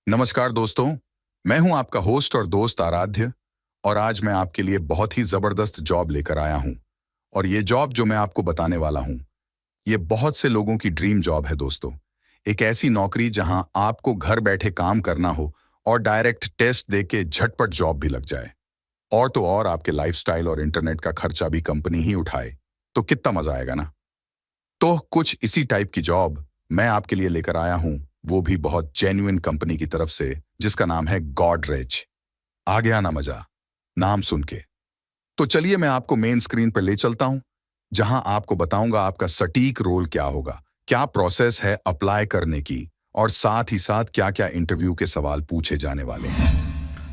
नमस्कार दोस्तों। मैं हूं आपका होस्ट और दोस्त आराध्य। और आज मैं आपके लिए बहुत ही जबरदस्त जॉब लेकर आया हूं। और ये जॉब जो मैं आपको बताने वाला हूं, ये बहुत से लोगों की ड्रीम जॉब है दोस्तों। एक ऐसी नौकरी जहां आपको घर बैठे काम करना हो और डायरेक्ट टेस्ट देके झटपट जॉब भी लग जाए। और तो और आपके लाइफस्टाइल और इंटरनेट का खर्चा भी कंपनी ही उठाए। तो कितना मजा आएगा ना। तो कुछ इसी टाइप की जॉब मैं आपके लिए लेकर आया हूं, वो भी बहुत जेन्युइन कंपनी की तरफ से, जिसका नाम है गॉडरेज। आ गया ना मजा नाम सुन के। तो चलिए मैं आपको मेन स्क्रीन पर ले चलता हूं, जहां आपको बताऊंगा आपका सटीक रोल क्या होगा, क्या प्रोसेस है अप्लाई करने की, और साथ ही साथ क्या क्या इंटरव्यू के सवाल पूछे जाने वाले हैं।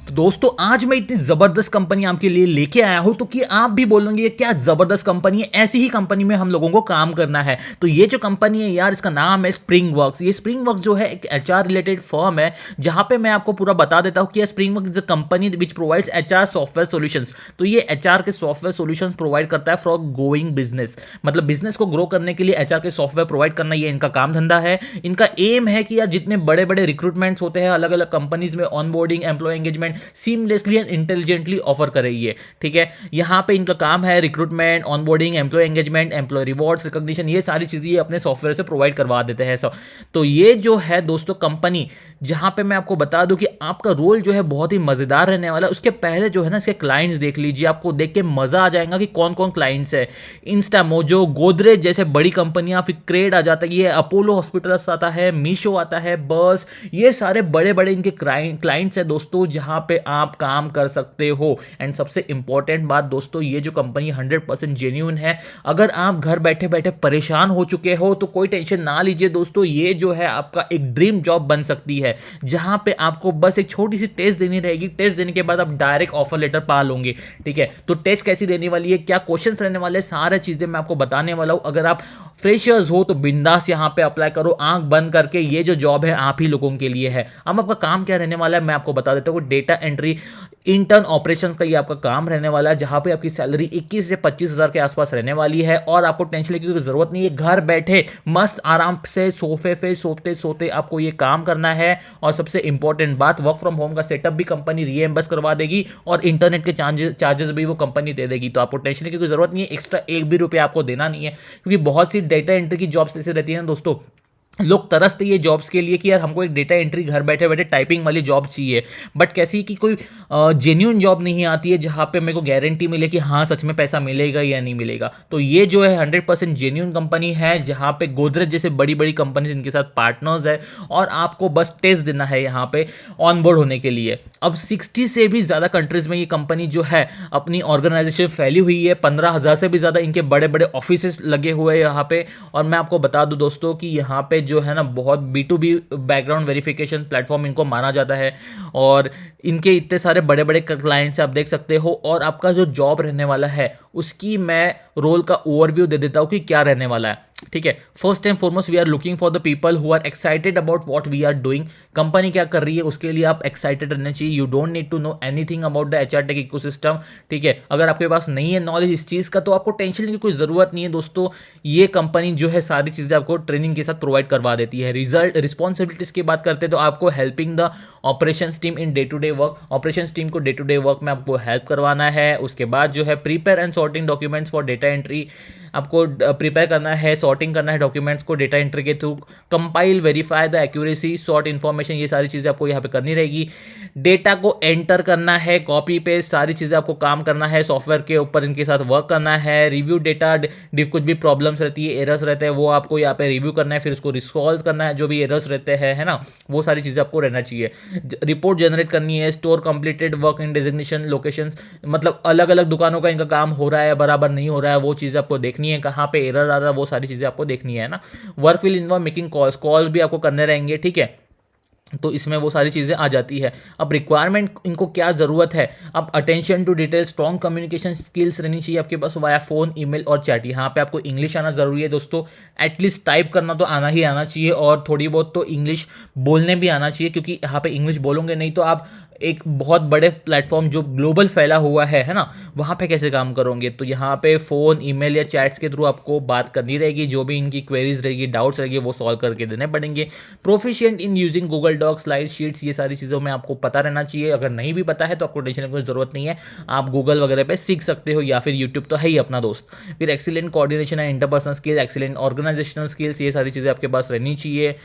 तो दोस्तों आज मैं इतनी जबरदस्त कंपनी आपके लिए लेके आया हूं तो कि आप भी बोलोगे ये क्या जबरदस्त कंपनी है, ऐसी ही कंपनी में हम लोगों को काम करना है। तो ये जो कंपनी है यार, इसका नाम है स्प्रिंग वर्क्स। ये स्प्रिंग वर्क्स जो है एक एचआर रिलेटेड फर्म है, जहां पे मैं आपको पूरा बता देता हूं कि spring works is a company which provides HR software solutions. तो ये एचआर के सॉफ्टवेयर सॉल्यूशंस प्रोवाइड करता है फॉर गोइंग बिजनेस, मतलब बिजनेस को ग्रो करने के लिए एचआर के सॉफ्टवेयर प्रोवाइड करना, ये इनका काम धंधा है। इनका एम है कि यार जितने बड़े बड़े रिक्रूटमेंट्स होते हैं अलग अलग कंपनीज में, onboarding, employee engagement seamlessly and intelligently offer कर रही है। ठीक है, यहाँ पे इनका काम है recruitment, onboarding, employee engagement, employee rewards, recognition, ये सारी चीजें ये अपने सॉफ्टवेयर से प्रोवाइड करवा देते हैं सब। तो ये जो है दोस्तों कंपनी, जहां पे मैं आपको बता दूं कि आपका रोल जो है बहुत ही मजेदार रहने वाला है। उसके पहले जो है ना, इसके क्लाइंट्स देख लीजिए, आपको देख के मजा आ जाएगा कि कौन कौन क्लाइंट्स है। इंस्टा मोजो, गोदरेज जैसे बड़ी कंपनियां, फिर क्रेड आ जाता है, ये अपोलो हॉस्पिटल्स आता है, मीशो आता है, बस, ये सारे बड़े बड़े इनके क्लाइंट्स है दोस्तों, जहां पे आप काम कर सकते हो। एंड सबसे इंपॉर्टेंट बात दोस्तों, ये जो कंपनी 100% जेन्यून है। अगर आप घर बैठे बैठे परेशान हो चुके हो तो कोई टेंशन ना लीजिए दोस्तों, ये जो है आपका एक ड्रीम जॉब बन सकती है, जहां पे आपको बस एक छोटी सी टेस्ट देनी रहेगी। टेस्ट देने के बाद आप डायरेक्ट ऑफर लेटर पा लोगे। ठीक है, तो टेस्ट कैसी देने वाली है, क्या क्वेश्चंस रहने वाले, सारी चीजें मैं आपको बताने वाला हूं। अगर आप फ्रेशर्स हो तो बिंदास यहां पे अप्लाई करो, आंख बंद करके। ये जो जॉब है आप ही लोगों के लिए है। अब आपका काम क्या रहने वाला है मैं आपको बता देता हूं। डेटा एंट्री, इंटर्न ऑपरेशंस का ये आपका काम रहने वाला है, जहां पे आपकी सैलरी 21 से 25 हज़ार के आसपास रहने वाली है। और आपको टेंशन लेने की जरूरत नहीं है, घर बैठे मस्त आराम से सोफे पे सोते सोते आपको ये काम करना है। और सबसे इंपॉर्टेंट बात, वर्क फ्रॉम होम का सेटअप भी कंपनी रीएम्बर्स करवा देगी, और इंटरनेट के चार्जेस भी वो कंपनी दे देगी। तो आपको टेंशन लेने की जरूरत नहीं है, एक्स्ट्रा एक भी रुपया आपको देना नहीं है। क्योंकि बहुत सी डेटा एंट्री की जॉब्स ऐसी रहती है ना दोस्तों, लोग तरसते ये जॉब्स के लिए कि यार हमको एक डेटा एंट्री घर बैठे बैठे टाइपिंग वाली जॉब चाहिए। बट कैसी कि कोई जेन्यून जॉब नहीं आती है जहाँ पे मेरे को गारंटी मिले कि हाँ सच में पैसा मिलेगा या नहीं मिलेगा। तो ये जो है 100% जेन्यून कंपनी है, जहाँ पे गोदरेज जैसे बड़ी बड़ी कंपनी इनके साथ पार्टनर्स है, और आपको बस टेस्ट देना है यहाँ पे ऑन बोर्ड होने के लिए। अब 60 से भी ज़्यादा कंट्रीज़ में ये कंपनी जो है अपनी ऑर्गेनाइजेशन फैली हुई है। 15,000 से भी ज़्यादा इनके बड़े बड़े ऑफिस लगे हुए हैं यहाँ पे। और मैं आपको बता दूं दोस्तों कि यहाँ पे जो है ना, बहुत B2B बैकग्राउंड वेरिफिकेशन प्लेटफॉर्म इनको माना जाता है। और इनके इतने सारे बड़े बड़े क्लाइंट्स आप देख सकते हो। और आपका जो जॉब रहने वाला है उसकी मैं रोल का ओवरव्यू दे देता हूँ कि क्या रहने वाला है। ठीक है, first and foremost we are looking for the people who are excited about what we are doing. Company क्या कर रही है उसके लिए आप एक्साइटेड रहना चाहिए। You don't need to know anything about the HR tech ecosystem. ठीक है, अगर आपके पास नहीं है नॉलेज इस चीज़ का तो आपको टेंशन लेने की कोई ज़रूरत नहीं है दोस्तों। ये कंपनी जो है सारी चीज़ें आपको ट्रेनिंग के साथ प्रोवाइड करवा देती है। रिजल्ट रिस्पॉन्सिबिलिटीज़ की बात करते हैं तो आपको helping the operations team in day to day work. Operations team को डे टू डे वर्क में आपको हेल्प करवाना है। उसके बाद जो है prepare and sorting documents for data entry, आपको प्रिपेयर करना है, सॉर्टिंग करना है डॉक्यूमेंट्स को डेटा एंट्री के through, compile, verify the accuracy, sort information, ये सारी चीज़ें आपको यहाँ पे करनी रहेगी। डेटा को एंटर करना है, कॉपी पेस्ट, सारी चीज़ें आपको काम करना है, सॉफ्टवेयर के ऊपर इनके साथ वर्क करना है। रिव्यू डेटा, कुछ भी प्रॉब्लम्स रहती है, एरर्स रहते हैं, वो आपको यहाँ पे रिव्यू करना है, फिर उसको रिसॉल्व करना है। जो भी एरर्स रहते हैं है ना, वो सारी चीज़ें आपको रहना चाहिए। रिपोर्ट जनरेट करनी है, store completed work in designation locations, मतलब अलग अलग दुकानों का इनका काम हो रहा है, बराबर नहीं हो रहा है, वो चीज़ें आपको देखनी है, कहाँ पे एरर आ रहा है, वो सारी चीज़ें आपको देखनी है ना। Work will involve making calls भी आपको करने रहेंगे। ठीक है, तो इसमें वो सारी चीज़ें आ जाती है। अब रिक्वायरमेंट इनको क्या ज़रूरत है, अब attention to detail, strong communication skills रहनी चाहिए आपके पास वाया फ़ोन, ईमेल और चैट। यहाँ पे आपको इंग्लिश आना ज़रूरी है दोस्तों। एटलीस्ट टाइप करना तो आना ही आना चाहिए, और थोड़ी बहुत तो इंग्लिश बोलने भी आना चाहिए, क्योंकि यहाँ पे इंग्लिश बोलोगे नहीं तो आप एक बहुत बड़े प्लेटफॉर्म जो ग्लोबल फैला हुआ है ना, वहाँ पे कैसे काम करोगे। तो यहाँ पे फ़ोन, ईमेल या चैट्स के थ्रू आपको बात करनी रहेगी, जो भी इनकी क्वेरीज रहेगी, डाउट्स रहेगी, वो सॉल्व करके देने पड़ेंगे। Proficient in using Google Docs, slide sheets, ये सारी चीज़ों में आपको पता रहना चाहिए। अगर नहीं भी पता है तो आपको टेंशन करने की ज़रूरत नहीं है, आप गूगल वगैरह पे सीख सकते हो, या फिर यूट्यूब तो है ही अपना दोस्त। फिर excellent coordination and interpersonal skill, excellent organisational skills, ये सारी चीज़ें आपके पास रहनी चाहिए।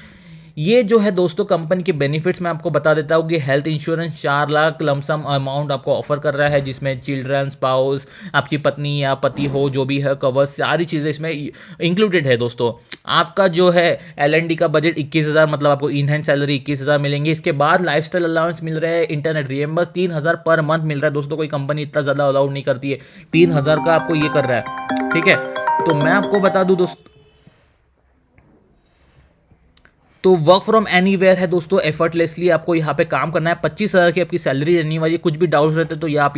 ये जो है दोस्तों कंपनी के बेनिफिट्स मैं आपको बता देता हूँ कि health insurance 4 lakh lump sum amount आपको ऑफर कर रहा है, जिसमें चिल्ड्रन, स्पाउस, आपकी पत्नी या पति हो, जो भी है, कवर, सारी चीज़ें इसमें इंक्लूडेड है दोस्तों। आपका जो है L&D का बजट 21,000, मतलब आपको इन हैंड सैलरी 21,000 मिलेंगे। इसके बाद लाइफस्टाइल अलाउंस मिल रहा है, इंटरनेट रिएम्बर्स 3,000 पर मंथ मिल रहा है दोस्तों। कोई कंपनी इतना ज़्यादा अलाउड नहीं करती है, 3,000 का आपको ये कर रहा है, ठीक है। तो मैं आपको बता दूँ दोस्तों, तो वर्क फ्रॉम एनीवेयर है दोस्तों, एफर्टलेसली आपको यहाँ पे काम करना है। 25,000 की आपकी सैलरी रहने वाली है। कुछ भी डाउट्स रहते तो ये आप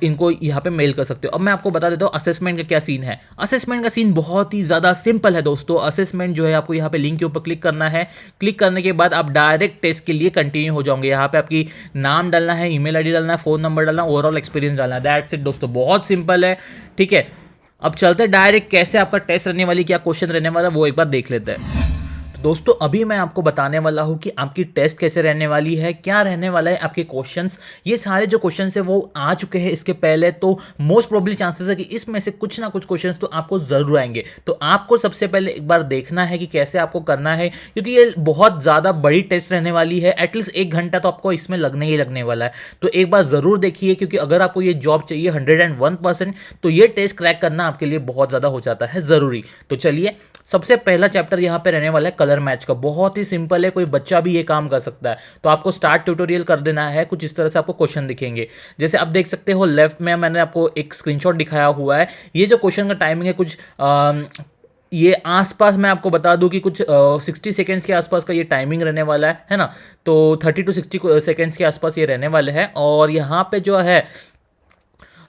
इनको यहाँ पे मेल कर सकते हो। अब मैं आपको बता देता हूँ असेसमेंट का क्या सीन है। असेसमेंट का सीन बहुत ही ज़्यादा सिंपल है दोस्तों। असेसमेंट जो है आपको यहाँ पे लिंक के ऊपर क्लिक करना है। क्लिक करने के बाद आप डायरेक्ट टेस्ट के लिए कंटिन्यू हो जाओगे। यहाँ पे आपकी नाम डालना है, ईमेल आईडी डालना है, फ़ोन नंबर डालना है, ओवरऑल एक्सपीरियंस डालना है। दैट्स इट दोस्तों, बहुत सिंपल है, ठीक है। अब चलते डायरेक्ट कैसे आपका टेस्ट रहने वाली, क्या क्वेश्चन रहने वाला, वो एक बार देख लेते हैं। दोस्तों अभी मैं आपको बताने वाला हूँ कि आपकी टेस्ट कैसे रहने वाली है, क्या रहने वाला है आपके क्वेश्चंस। ये सारे जो क्वेश्चंस है वो आ चुके हैं इसके पहले, तो मोस्ट प्रोबेबली चांसेस है कि इसमें से कुछ ना कुछ क्वेश्चंस तो आपको जरूर आएंगे। तो आपको सबसे पहले एक बार देखना है कि कैसे आपको करना है, क्योंकि ये बहुत ज़्यादा बड़ी टेस्ट रहने वाली है। एटलीस्ट 1 घंटा तो आपको इसमें लगने ही लगने वाला है। तो एक बार ज़रूर देखिए, क्योंकि अगर आपको ये जॉब चाहिए 101%, तो ये टेस्ट क्रैक करना आपके लिए बहुत ज़्यादा हो जाता है ज़रूरी। तो चलिए, सबसे पहला चैप्टर यहाँ पे रहने वाला है कलर मैच का। बहुत ही सिंपल है, कोई बच्चा भी ये काम कर सकता है। तो आपको स्टार्ट ट्यूटोरियल कर देना है। कुछ इस तरह से आपको क्वेश्चन दिखेंगे, जैसे आप देख सकते हो लेफ्ट में मैंने आपको एक स्क्रीनशॉट दिखाया हुआ है। ये जो क्वेश्चन का टाइमिंग है कुछ ये आसपास मैं आपको बता दूं कि कुछ 60 सेकेंड्स के आसपास का ये टाइमिंग रहने वाला है ना। तो 30 to 60 सेकेंड्स के आसपास ये रहने वाले हैं। और यहाँ पे जो है,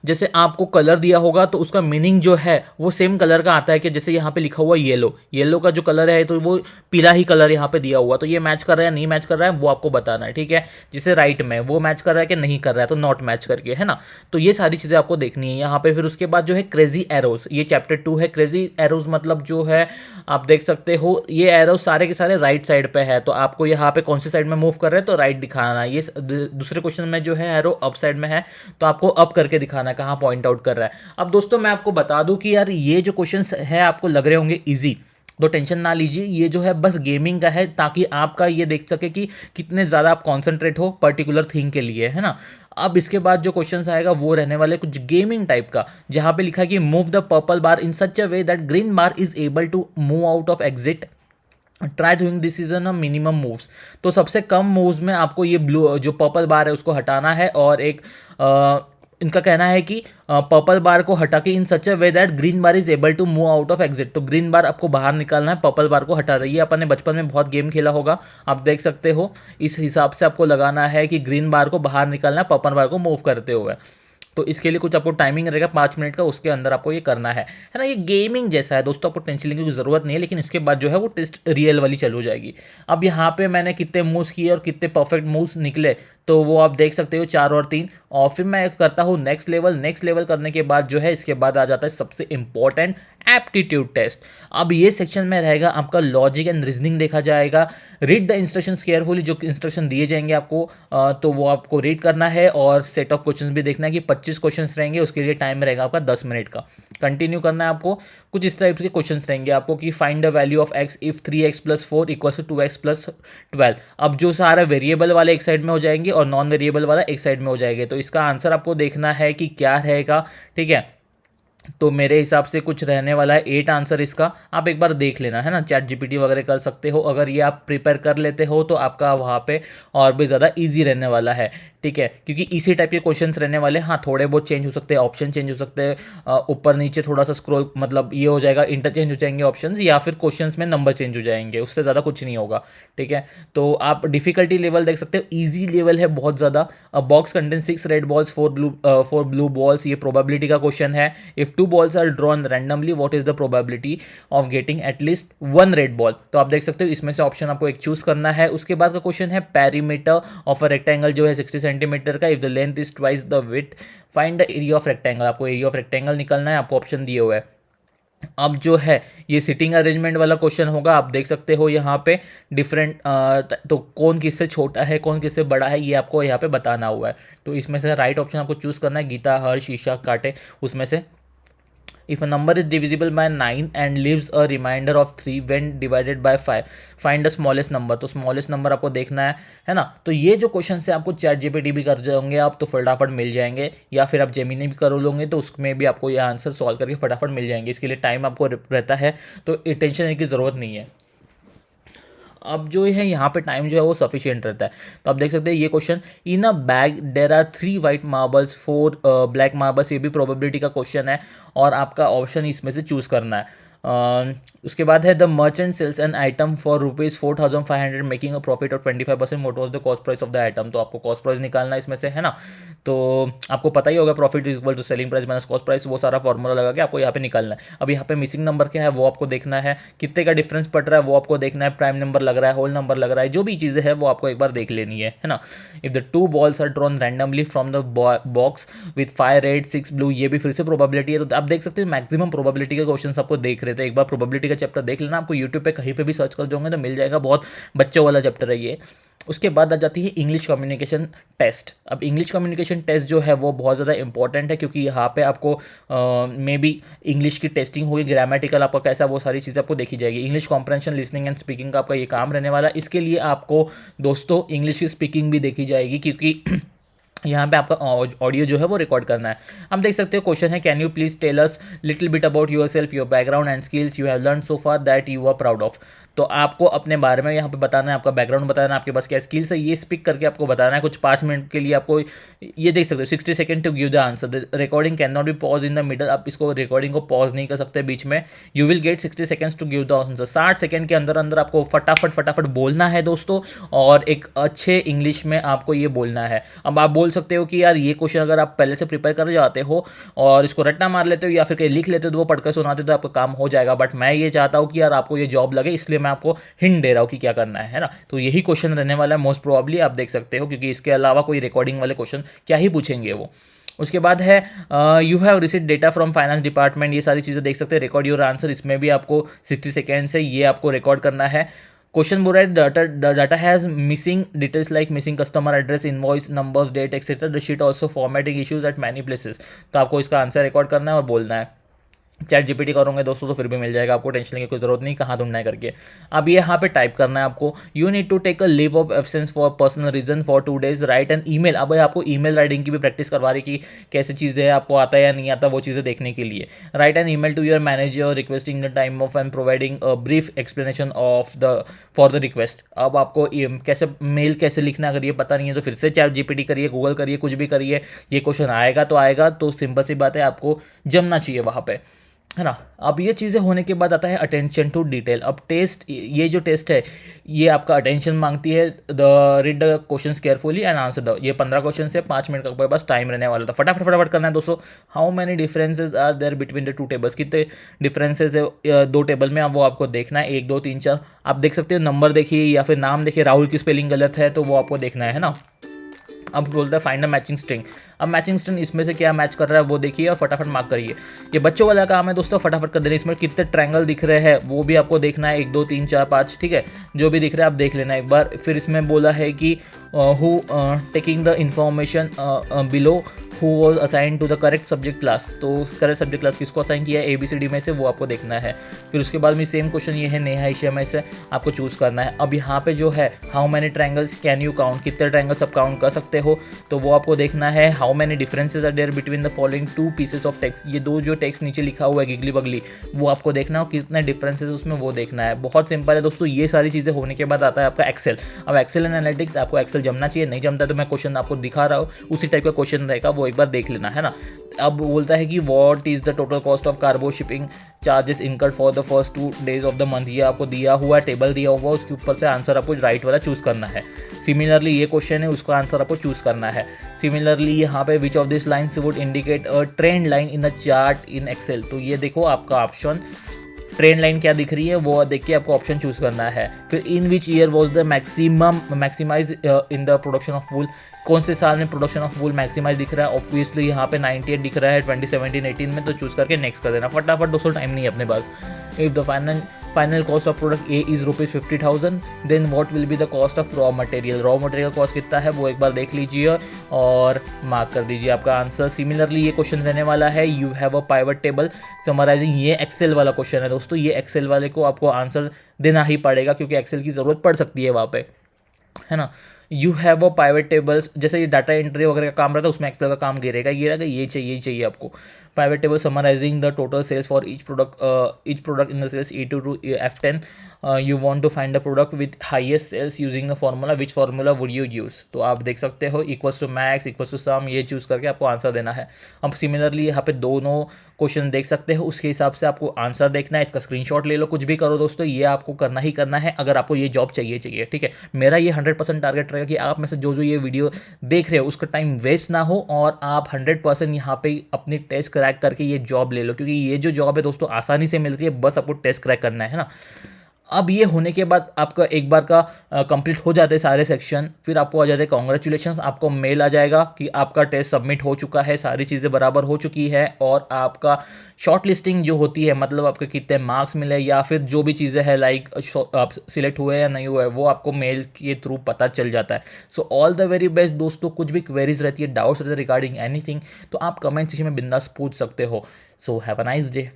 जैसे आपको कलर दिया होगा तो उसका मीनिंग जो है वो सेम कलर का आता है, कि जैसे यहाँ पे लिखा हुआ येलो, येलो का जो कलर है तो वो पीला ही कलर यहाँ पे दिया हुआ, तो ये मैच कर रहा है नहीं मैच कर रहा है वो आपको बताना है, ठीक है। जैसे राइट में वो मैच कर रहा है कि नहीं कर रहा है, तो नॉट मैच करके, है ना। तो ये सारी चीज़ें आपको देखनी है यहाँ पे। फिर उसके बाद जो है क्रेजी एरोज, ये चैप्टर 2 है। क्रेजी एरोज मतलब जो है आप देख सकते हो ये एरोज सारे के सारे राइट साइड पे है, तो आपको यहाँ पे कौन सी साइड में मूव कर रहे हैं तो राइट दिखाना है। ये दूसरे क्वेश्चन में जो है एरो अप साइड में है, तो आपको अप करके दिखाना है कहाँ पॉइंट आउट कर रहा है। अब दोस्तों मैं आपको बता दूं कि यार ये जो क्वेश्चंस है आपको लग रहे होंगे इजी, तो टेंशन ना लीजिए। ये जो है बस गेमिंग का है, ताकि आपका ये देख सके कि कितने ज़्यादा आप कॉन्सेंट्रेट हो पर्टिकुलर थिंग के लिए, है ना। अब इसके बाद जो क्वेश्चंस आएगा वो रहने वाले कुछ गेमिंग टाइप का, जहाँ पे लिखा है कि move the purple bar in such a way that green bar is able to move out of exit, try doing this is a minimum moves. तो सबसे कम मूव्स में आपको ये ब्लू जो पर्पल बार है उसको हटाना है, और एक इनका कहना है कि पर्पल बार को हटा के in such a way that green bar is able to move out of exit. तो ग्रीन बार आपको बाहर निकालना है, पर्पल बार को हटा रही है। अपन ने बचपन में बहुत गेम खेला होगा, आप देख सकते हो। इस हिसाब से आपको लगाना है कि ग्रीन बार को बाहर निकालना है पर्पल बार को मूव करते हुए। तो इसके लिए कुछ आपको टाइमिंग रहेगा 5 मिनट का, उसके अंदर आपको ये करना है ना। ये गेमिंग जैसा है दोस्तों, आपको टेंशन लेने की ज़रूरत नहीं है, लेकिन इसके बाद जो है वो टेस्ट रियल वाली चालू हो जाएगी। अब यहाँ पे मैंने कितने मूव्स किए और कितने परफेक्ट मूव्स निकले, तो वो आप देख सकते हो 4 और 3। और फिर मैं करता हूँ नेक्स्ट लेवल। नेक्स्ट लेवल करने के बाद जो है इसके बाद आ जाता है सबसे इंपॉर्टेंट एप्टीट्यूड टेस्ट। अब ये सेक्शन में रहेगा आपका लॉजिक एंड रीजनिंग देखा जाएगा। रीड द इंस्ट्रक्शंस केयरफुली, जो इंस्ट्रक्शन दिए जाएंगे आपको तो वो आपको रीड करना है, और सेट ऑफ क्वेश्चंस भी देखना है कि 25 क्वेश्चंस रहेंगे, उसके लिए टाइम रहेगा आपका 10 मिनट का। कंटिन्यू करना है आपको। कुछ इस टाइप के क्वेश्चंस रहेंगे आपको कि find the value of x if 3x + 4 = 2x + 12। अब जो सारे वेरिएबल वाले एक साइड में हो जाएंगे और नॉन वेरिएबल वाला एक साइड में हो जाएंगे, तो इसका आंसर आपको देखना है कि क्या रहेगा, ठीक है। तो मेरे हिसाब से कुछ रहने वाला है 8 आंसर इसका। आप एक बार देख लेना, है ना। ChatGPT वगैरह कर सकते हो, अगर ये आप प्रिपेयर कर लेते हो तो आपका वहाँ पे और भी ज़्यादा इजी रहने वाला है, ठीक है। क्योंकि इसी टाइप के क्वेश्चंस रहने वाले हैं। हाँ, थोड़े बहुत चेंज हो सकते हैं, ऑप्शन चेंज हो सकते हैं, ऊपर नीचे थोड़ा सा स्क्रॉल, मतलब ये हो जाएगा, इंटरचेंज हो जाएंगे ऑप्शंस, या फिर क्वेश्चंस में नंबर चेंज हो जाएंगे, उससे ज़्यादा कुछ नहीं होगा, ठीक है। तो आप डिफिकल्टी लेवल देख सकते हो, ईजी लेवल है बहुत ज़्यादा। Box contain 6 red balls 4 blue balls, ये प्रोबेबिलिटी का क्वेश्चन है। If two balls are drawn randomly what is the probability of getting at least one red ball. तो आप देख सकते हो इसमें से ऑप्शन आपको एक चूज करना है। उसके बाद का क्वेश्चन है पेरीमीटर ऑफ अ रेक्टेंगल जो है 60 सेंटीमीटर का, if the length is twice the width find the area of rectangle. आपको एरिया ऑफ रेक्टेंगल निकलना है, आपको ऑप्शन दिए हुए है। अब जो है ये सिटिंग अरेंजमेंट वाला क्वेश्चन होगा, आप देख सकते हो यहाँ पे डिफरेंट तो कौन किससे छोटा है कौन किससे बड़ा है ये आपको यहाँ पे बताना हुआ है। तो इसमें से राइट ऑप्शन आपको चूज करना है, गीता, हर्ष, ईशा, काटे उसमें से। If a number is divisible by 9 and leaves a remainder of 3 when divided by 5, find the smallest number। तो smallest number आपको देखना है ना। तो ये जो क्वेश्चन से आपको चैट जीपीटी भी कर जाओगे आप तो फटाफट मिल जाएंगे, या फिर आप जेमिनी भी कर लोगे तो उसमें भी आपको ये आंसर सॉल्व करके फटाफट मिल जाएंगे। इसके लिए टाइम आपको रहता है तो टेंशन लेने की ज़रूरत नहीं है। अब जो है यहाँ पे टाइम जो है वो सफिशिएंट रहता है। तो आप देख सकते हैं ये question, in a bag there are 3 white marbles 4 black marbles, ये भी प्रोबेबिलिटी का क्वेश्चन है और आपका ऑप्शन इसमें से चूज करना है। उसके बाद है the merchant sells an item for ₹4,500 making a profit of 25%, what was the cost price of the item. तो आपको कॉस्ट प्राइस निकालना है इसमें से, है ना। तो आपको पता ही होगा profit is equal to selling price minus cost price, वो सारा फॉर्मूला लगा के आपको यहाँ पे निकालना है। अब यहाँ पे मिसिंग नंबर क्या है वो आपको देखना है, कितने का डिफरेंस पड़ रहा है वो आपको देखना है, प्राइम नंबर लग रहा है, होल नंबर लग रहा है, जो भी चीज़ें हैं वो आपको एक बार देख लेनी है ना। If the 2 balls are drawn randomly from the box with 5 red 6 blue, ये भी फिर से प्रोबेबिलिटी है। तो आप देख सकते हो मैक्सिमम प्रोबेबिलिटी के क्वेश्चन आपको देख रहे थे। एक बार प्रोबेबिलिटी का चैप्टर देख लेना, आपको यूट्यूब पे कहीं पे भी सर्च कर दोगे तो मिल जाएगा, बहुत बच्चों वाला चैप्टर है ये। उसके बाद आ जाती है इंग्लिश कम्युनिकेशन टेस्ट। अब इंग्लिश कम्युनिकेशन टेस्ट जो है वो बहुत ज़्यादा इंपॉर्टेंट है, क्योंकि यहाँ पे आपको मे बी इंग्लिश की टेस्टिंग होगी, ग्रामेटिकल आपका कैसा वो सारी चीज़ें आपको देखी जाएगी। English comprehension, listening and speaking का आपका ये काम रहने वाला है। इसके लिए आपको दोस्तों इंग्लिश की स्पीकिंग भी देखी जाएगी, क्योंकि यहाँ पे आपका ऑडियो जो है वो रिकॉर्ड करना है। आप देख सकते हो क्वेश्चन है, can you please tell us little bit about yourself, your background and skills you have learn so far that you are proud of. तो आपको अपने बारे में यहाँ पे बताना है, आपका बैकग्राउंड बताना है, आपके पास क्या स्किल्स है, ये स्पीक करके आपको बताना है। कुछ 5 मिनट के लिए आपको ये देख सकते हो 60 second to give the answer. The recording can not be pause in the middle, आप इसको रिकॉर्डिंग को पॉज नहीं कर सकते बीच में। You will get 60 seconds to give the answer. 60 second के अंदर अंदर आपको फटाफट बोलना है दोस्तों, और एक अच्छे इंग्लिश में आपको ये बोलना है। अब आप बोल सकते हो कि यार ये क्वेश्चन अगर आप पहले से प्रिपेयर कर जाते हो और इसको रट्टा मार लेते हो या फिर कहीं लिख लेते हो तो वो पढ़कर सुनाते तो आपका काम हो जाएगा। बट मैं ये चाहता हूँ कि यार आपको ये जॉब लगे, इसलिए मैं आपको हिंट दे रहा हूँ कि क्या करना है ना। तो यही क्वेश्चन रहने वाला है मोस्ट प्रोबेबली, आप देख सकते हो, क्योंकि इसके अलावा कोई रिकॉर्डिंग वाले क्वेश्चन क्या ही पूछेंगे वो। उसके बाद है you have received data from finance department, ये सारी चीज़ें देख सकते हैं। रिकॉर्ड योर आंसर, इसमें भी आपको 60 सेकेंड से ये आपको रिकॉर्ड करना है। क्वेश्चन बोल रहा है data has missing details like missing customer address, invoice numbers, date etcetera, the sheet also formatting issues at many places. तो आपको इसका आंसर रिकॉर्ड करना है और बोलना है। चैट जीपीटी करोगे दोस्तों तो फिर भी मिल जाएगा, आपको टेंशन लेने की कोई जरूरत नहीं कहाँ ढूंढना है करके। अब ये यहाँ पे टाइप करना है आपको, you need to take a leave of absence for personal reason for 2 days, write an email. अब आपको ईमेल राइटिंग की भी प्रैक्टिस करवा रही कि कैसे चीज़ें है, आपको आता है या नहीं आता वो चीज़ें देखने के लिए। Write an email to your manager requesting the time off and providing a brief explanation of the for the request. अब आपको कैसे मेल कैसे लिखना अगर ये पता नहीं है तो फिर से चैट जीपीटी करिए, गूगल करिए, कुछ भी करिए, ये क्वेश्चन आएगा तो आएगा। तो सिंपल सी बात है, आपको जमना चाहिए वहाँ पे, है ना। अब ये चीज़ें होने के बाद आता है अटेंशन टू डिटेल। अब टेस्ट, ये जो टेस्ट है ये आपका अटेंशन मांगती है। The read the questions carefully and answer the, ये 15 क्वेश्चन है, 5 मिनट का आपके पास टाइम रहने वाला था। फटाफट करना है दोस्तों। How many differences are there between the 2 tables, कितने डिफरेंसेज है 2 टेबल में, अब वो आपको देखना है। 1 2 3 4 आप देख सकते हो, नंबर देखिए या फिर नाम देखिए, राहुल की स्पेलिंग गलत है तो वो आपको देखना है ना। अब बोलता है फाइंड अ मैचिंग स्ट्रिंग। अब मैचिंग स्ट्रिंग इसमें से क्या मैच कर रहा है वो देखिए और फटाफट मार्क करिए। ये बच्चों वाला काम है दोस्तों, फटाफट कर देना। इसमें कितने ट्रायंगल दिख रहे हैं वो भी आपको देखना है, 1 2 3 4 5, ठीक है, जो भी दिख रहा है आप देख लेना एक बार। फिर इसमें बोला है कि who taking the information below who was assign to the correct subject class. तो करेक्ट सब्जेक्ट क्लास किसको असाइन किया है, ABCD में से, वो आपको देखना है। फिर उसके बाद में सेम क्वेश्चन ये है नेहा ईशा में से, आपको चूज़ करना है। अब यहाँ पे जो है how many triangles can you count, कितने ट्रायंगल्स आप काउंट कर सकते हो, तो वो आपको देखना है। How many differences are there between the following 2 pieces of text, ये 2 जो टेक्स्ट नीचे लिखा हुआ है गिगली बगली, वो आपको देखना हो कितने डिफरेंसेज उसमें, वो देखना है। बहुत सिंपल है दोस्तों। ये सारी चीज़ें होने के बाद आता है आपका एक्सेल। अब एक्सेल एनालिटिक्स, आपको एक्सेल जमना चाहिए, नहीं जमता तो मैं क्वेश्चन आपको दिखा रहा हूँ, उसी टाइप का क्वेश्चन रहेगा, वो एक बार देख लेना, है ना। अब बोलता है कि what is the total cost of cargo shipping charges incurred for the first 2 days of the month, ये आपको दिया हुआ टेबल दिया हुआ, उसके ऊपर से आंसर आपको राइट वाला चूज़ करना है। सिमिलरली ये क्वेश्चन है, उसका आंसर आपको चूज़ करना है। सिमिलरली यहाँ पे which of this lines would indicate a trend line in the chart in Excel, तो ये देखो आपका ऑप्शन ट्रेंड लाइन क्या दिख रही है वो देख के आपको ऑप्शन चूज करना है। फिर in which year was the maximise in the production of wool, कौन से साल में प्रोडक्शन ऑफ वूल मैक्सिमाइज दिख रहा है। ऑब्वियसली यहाँ पे 98 दिख रहा है 2017-18 में, तो चूज करके नेक्स्ट कर देना फटाफट, दोस्तों टाइम नहीं है अपने पास। If the final cost of product a is ₹50,000 then what will be the cost of raw material, raw material cost कितना है वो एक बार देख लीजिए और मार्क कर दीजिए आपका आंसर। सिमिलरली ये क्वेश्चन रहने वाला है, you have a pivot table summarising, ये एक्सेल वाला क्वेश्चन है दोस्तों, ये एक्सेल वाले को आपको आंसर देना ही पड़ेगा क्योंकि एक्सेल की ज़रूरत पड़ सकती है वहाँ पे, है ना। You have a pivot tables, जैसे ये डाटा एंट्री वगैरह का काम रहता है उसमें एक्सेल का काम गिरेगा, ये रहेगा, ये चाहिए आपको। Pivot table summarising the total sales for each product in the sales E2 to F10, you want to find the product with highest sales using the formula, which formula would you use, तो आप देख सकते हो equals to max equals to sum, ये choose करके आपको answer देना है। अब सिमिलरली यहाँ पे दोनों क्वेश्चन देख सकते हो, उसके हिसाब से आपको आंसर देखना है, इसका स्क्रीनशॉट ले लो, कुछ भी करो दोस्तों, ये आपको करना ही करना है अगर आपको ये जॉब चाहिए, ठीक है। मेरा ये 100% टारगेट रहेगा कि आप में से जो ये वीडियो देख रहे हो उसका टाइम वेस्ट ना हो और आप 100% यहाँ पे अपनी टेस्ट क्रैक करके ये जॉब ले लो, क्योंकि ये जो जॉब है दोस्तों आसानी से मिलती है, बस आपको टेस्ट क्रैक करना है ना। अब ये होने के बाद आपका एक बार का कंप्लीट हो जाते हैं सारे सेक्शन, फिर आपको आ जाते हैं कॉन्ग्रेचुलेशंस, आपको मेल आ जाएगा कि आपका टेस्ट सबमिट हो चुका है, सारी चीज़ें बराबर हो चुकी है और आपका शॉर्ट लिस्टिंग जो होती है, मतलब आपके कितने मार्क्स मिले या फिर जो भी चीज़ें हैं लाइक आप सिलेक्ट हुए या नहीं हुए, वो आपको मेल के थ्रू पता चल जाता है। So all the very best दोस्तों, कुछ भी क्वेरीज रहती है, डाउट्स रहते हैं रिगार्डिंग एनीथिंग, तो आप कमेंट सेक्शन में बिंदास पूछ सकते हो। So have a nice day.